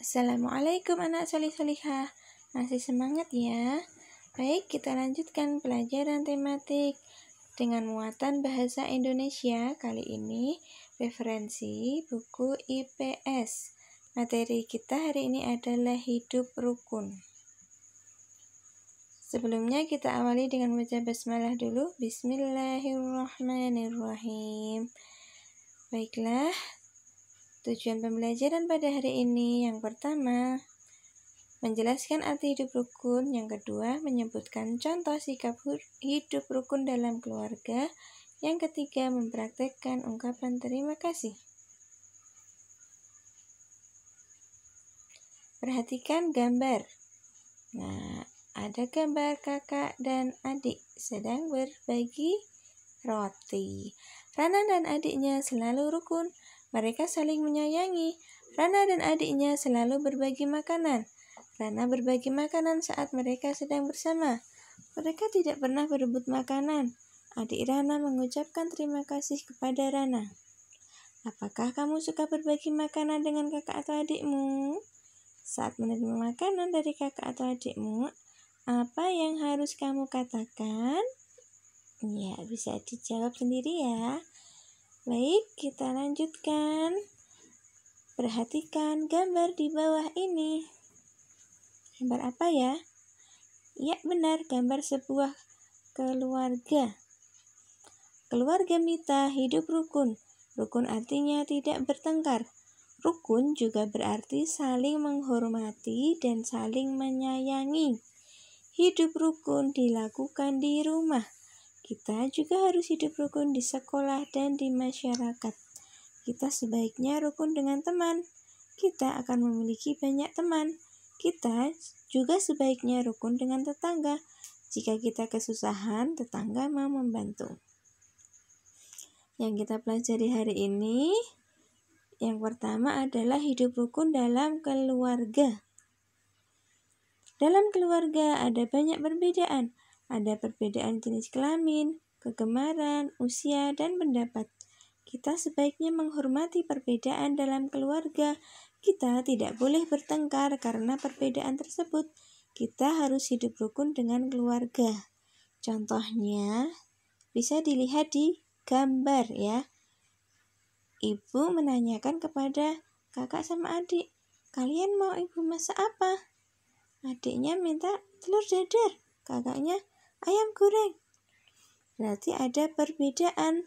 Assalamualaikum anak solih-solihah. Masih semangat ya? Baik, kita lanjutkan pelajaran tematik dengan muatan bahasa Indonesia. Kali ini referensi buku IPS. Materi kita hari ini adalah hidup rukun. Sebelumnya kita awali dengan baca basmalah dulu. Bismillahirrahmanirrahim. Baiklah, tujuan pembelajaran pada hari ini yang pertama, menjelaskan arti hidup rukun. Yang kedua, menyebutkan contoh sikap hidup rukun dalam keluarga. Yang ketiga, mempraktekkan ungkapan terima kasih. Perhatikan gambar. Nah, ada gambar kakak dan adik sedang berbagi roti. Rana dan adiknya selalu rukun. Mereka saling menyayangi. Rana dan adiknya selalu berbagi makanan. Rana berbagi makanan saat mereka sedang bersama. Mereka tidak pernah berebut makanan. Adik Rana mengucapkan terima kasih kepada Rana. Apakah kamu suka berbagi makanan dengan kakak atau adikmu? Saat menerima makanan dari kakak atau adikmu, apa yang harus kamu katakan? Ya, bisa dijawab sendiri ya. Baik, kita lanjutkan. Perhatikan gambar di bawah ini. Gambar apa ya? Ya, benar, gambar sebuah keluarga. Keluarga Mita hidup rukun. Rukun artinya tidak bertengkar. Rukun juga berarti saling menghormati dan saling menyayangi. Hidup rukun dilakukan di rumah. Kita juga harus hidup rukun di sekolah dan di masyarakat. Kita sebaiknya rukun dengan teman. Kita akan memiliki banyak teman. Kita juga sebaiknya rukun dengan tetangga. Jika kita kesusahan, tetangga mau membantu. Yang kita pelajari hari ini, yang pertama adalah hidup rukun dalam keluarga. Dalam keluarga ada banyak perbedaan. Ada perbedaan jenis kelamin, kegemaran, usia, dan pendapat. Kita sebaiknya menghormati perbedaan dalam keluarga. Kita tidak boleh bertengkar karena perbedaan tersebut. Kita harus hidup rukun dengan keluarga. Contohnya bisa dilihat di gambar ya. Ibu menanyakan kepada kakak sama adik, kalian mau ibu masak apa? Adiknya minta telur dadar, kakaknya ayam goreng. Berarti ada perbedaan.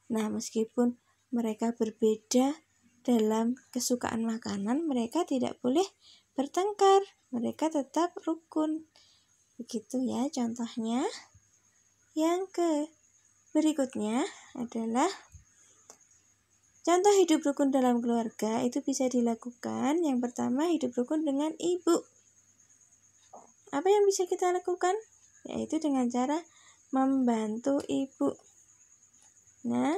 Nah, meskipun mereka berbeda dalam kesukaan makanan, mereka tidak boleh bertengkar. Mereka tetap rukun. Begitu ya contohnya. Yang berikutnya adalah contoh hidup rukun dalam keluarga. Itu bisa dilakukan. Yang pertama, hidup rukun dengan ibu. Apa yang bisa kita lakukan? Yaitu dengan cara membantu ibu. Nah,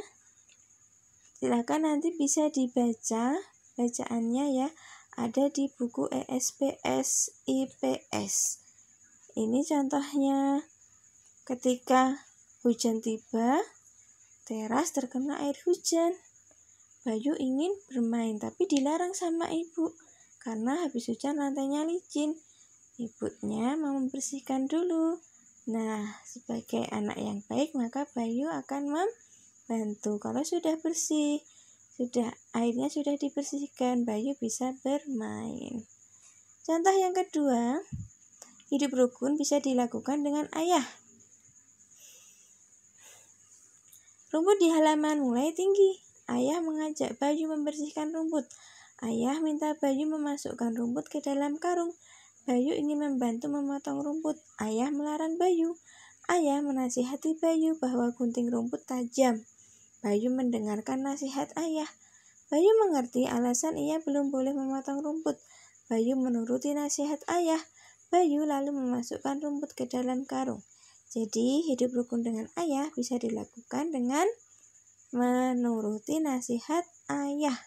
silakan nanti bisa dibaca bacaannya ya. Ada di buku ESPS IPS. Ini contohnya ketika hujan tiba, teras terkena air hujan. Bayu ingin bermain tapi dilarang sama ibu karena habis hujan lantainya licin. Ibunya mau membersihkan dulu. Nah, sebagai anak yang baik maka Bayu akan membantu. Kalau sudah bersih, airnya sudah dibersihkan, Bayu bisa bermain. Contoh yang kedua, hidup rukun bisa dilakukan dengan ayah. Rumput di halaman mulai tinggi. Ayah mengajak Bayu membersihkan rumput. Ayah minta Bayu memasukkan rumput ke dalam karung. Bayu ingin membantu memotong rumput. Ayah melarang Bayu. Ayah menasihati Bayu bahwa gunting rumput tajam. Bayu mendengarkan nasihat ayah. Bayu mengerti alasan ia belum boleh memotong rumput. Bayu menuruti nasihat ayah. Bayu lalu memasukkan rumput ke dalam karung. Jadi, hidup rukun dengan ayah bisa dilakukan dengan menuruti nasihat ayah.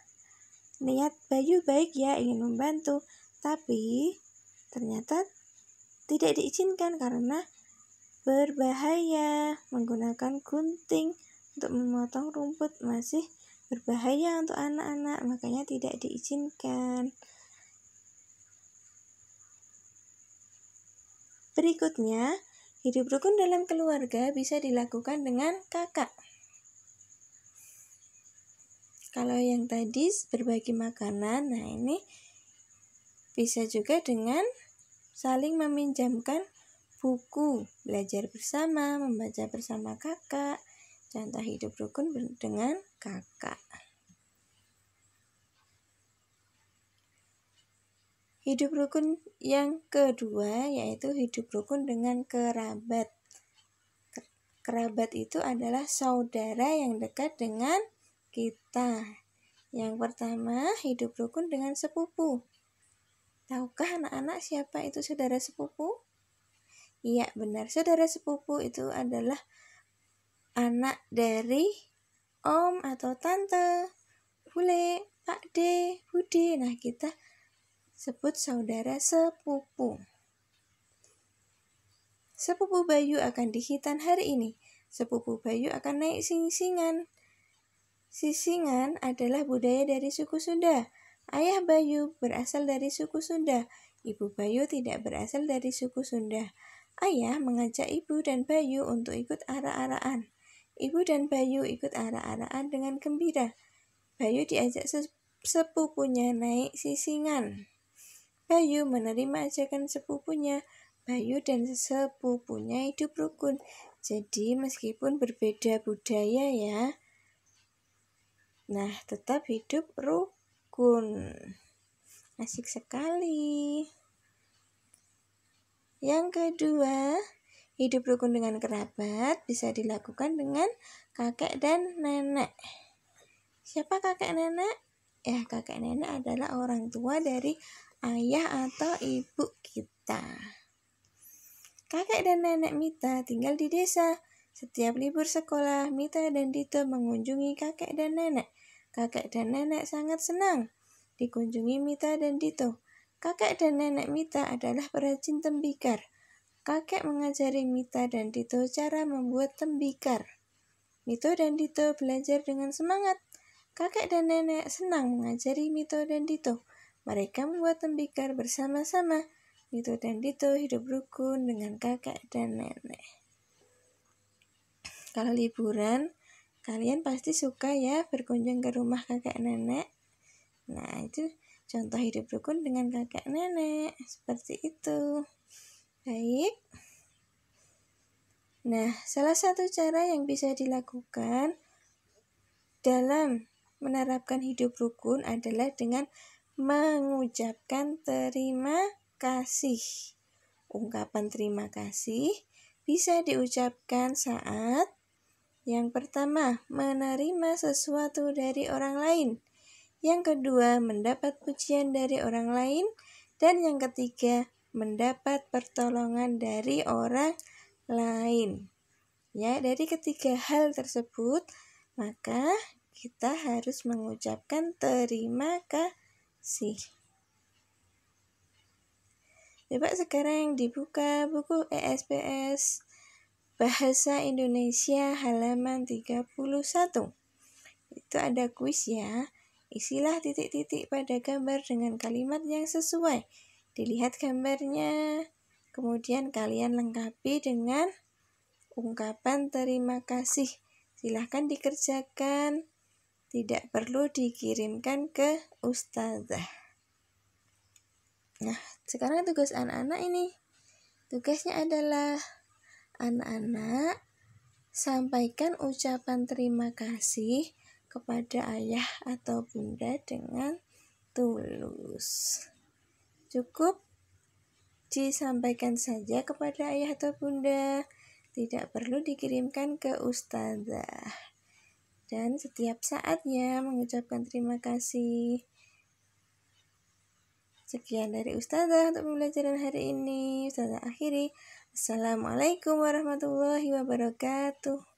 Niat Bayu baik ya, ingin membantu, tapi ternyata tidak diizinkan karena berbahaya. Menggunakan gunting untuk memotong rumput masih berbahaya untuk anak-anak, makanya tidak diizinkan. Berikutnya, hidup rukun dalam keluarga bisa dilakukan dengan kakak. Kalau yang tadi berbagi makanan, nah ini bisa juga dengan saling meminjamkan buku, belajar bersama, membaca bersama kakak. Contoh hidup rukun dengan kakak. Hidup rukun yang kedua yaitu hidup rukun dengan kerabat. Kerabat itu adalah saudara yang dekat dengan kita. Yang pertama, hidup rukun dengan sepupu. Tahukah anak-anak siapa itu saudara sepupu? Iya, benar. Saudara sepupu itu adalah anak dari om atau tante, bule, pak de, bude. Nah, kita sebut saudara sepupu. Sepupu Bayu akan dihitan hari ini. Sepupu Bayu akan naik singsingan. Sisingan adalah budaya dari suku Sunda. Ayah Bayu berasal dari suku Sunda. Ibu Bayu tidak berasal dari suku Sunda. Ayah mengajak ibu dan Bayu untuk ikut arak-arakan. Ibu dan Bayu ikut arak-arakan dengan gembira. Bayu diajak sepupunya naik sisingan. Bayu menerima ajakan sepupunya. Bayu dan sepupunya hidup rukun. Jadi meskipun berbeda budaya ya, nah, tetap hidup rukun. Asik sekali. Yang kedua, hidup rukun dengan kerabat bisa dilakukan dengan kakek dan nenek. Siapa kakek nenek? Ya, kakek nenek adalah orang tua dari ayah atau ibu kita. Kakek dan nenek Mita tinggal di desa. Setiap libur sekolah, Mita dan Dito mengunjungi kakek dan nenek. Kakek dan nenek sangat senang dikunjungi Mita dan Dito. Kakek dan nenek Mita adalah perajin tembikar. Kakek mengajari Mita dan Dito cara membuat tembikar. Mito dan Dito belajar dengan semangat. Kakek dan nenek senang mengajari Mito dan Dito. Mereka membuat tembikar bersama-sama. Mito dan Dito hidup rukun dengan kakek dan nenek. Kalau liburan, kalian pasti suka ya berkunjung ke rumah kakek nenek. Nah, itu contoh hidup rukun dengan kakek nenek. Seperti itu. Baik. Nah, salah satu cara yang bisa dilakukan dalam menerapkan hidup rukun adalah dengan mengucapkan terima kasih. Ungkapan terima kasih bisa diucapkan saat yang pertama, menerima sesuatu dari orang lain. Yang kedua, mendapat pujian dari orang lain. Dan yang ketiga, mendapat pertolongan dari orang lain. Ya, dari ketiga hal tersebut, maka kita harus mengucapkan terima kasih. Coba sekarang dibuka buku ESPS Bahasa Indonesia halaman 31. Itu ada kuis ya. Isilah titik-titik pada gambar dengan kalimat yang sesuai. Dilihat gambarnya. Kemudian kalian lengkapi dengan ungkapan terima kasih. Silahkan dikerjakan. Tidak perlu dikirimkan ke ustazah. Nah, sekarang tugas anak-anak ini. Tugasnya adalah anak-anak sampaikan ucapan terima kasih kepada ayah atau bunda dengan tulus. Cukup disampaikan saja kepada ayah atau bunda, tidak perlu dikirimkan ke ustazah. Dan setiap saatnya mengucapkan terima kasih. Sekian dari ustazah untuk pembelajaran hari ini. Ustazah akhiri. Assalamualaikum warahmatullahi wabarakatuh.